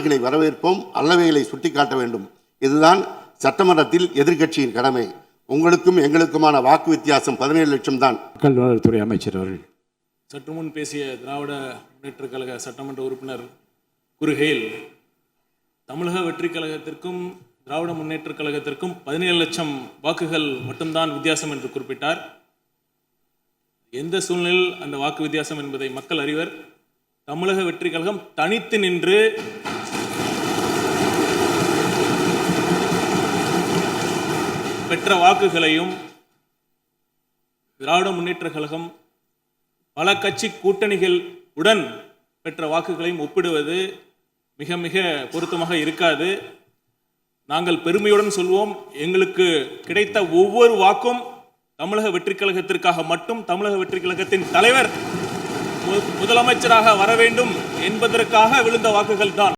சொன்னவைகளை வரவேற்போம், அல்லவைகளை சுட்டிக்காட்ட வேண்டும். இதுதான் சட்டமன்றத்தில் எதிர்க்கட்சியின் கடமை. உங்களுக்கும் எங்களுக்குமான வாக்கு வித்தியாசம் 17 லட்சம் தான். மக்கள் நலத்துறை அமைச்சர் அவர்கள். சற்று முன் பேசிய திராவிட முன்னேற்றக் கழக சட்டமன்ற உறுப்பினர் கூறுகையில், தமிழக வெற்றிக் கழகத்திற்கும் திராவிட முன்னேற்றக் கழகத்திற்கும் 17 லட்சம் வாக்குகள் மட்டும்தான் வித்தியாசம் என்று குறிப்பிட்டார். எந்த சூழ்நிலையில் அந்த வாக்கு வித்தியாசம் என்பதை மக்கள் அறிவர். தமிழக வெற்றிக் கழகம் தனித்து நின்று பெற்ற வாக்குகளையும் திராவிட முன்னேற்றக் கழகம் பல கட்சி கூட்டணிகள் உடன் பெற்ற வாக்குகளையும் ஒப்பிடுவது மிக மிக பொருத்தமாக இருக்காது. நாங்கள் பெருமையுடன் சொல்வோம், எங்களுக்கு கிடைத்த ஒவ்வொரு வாக்கும் தமிழக வெற்றிக் கழகத்திற்காக மட்டும், தமிழக வெற்றிக் கழகத்தின் தலைவர் முதலமைச்சராக வர வேண்டும் என்பதற்காக விழுந்த வாக்குகள் தான்.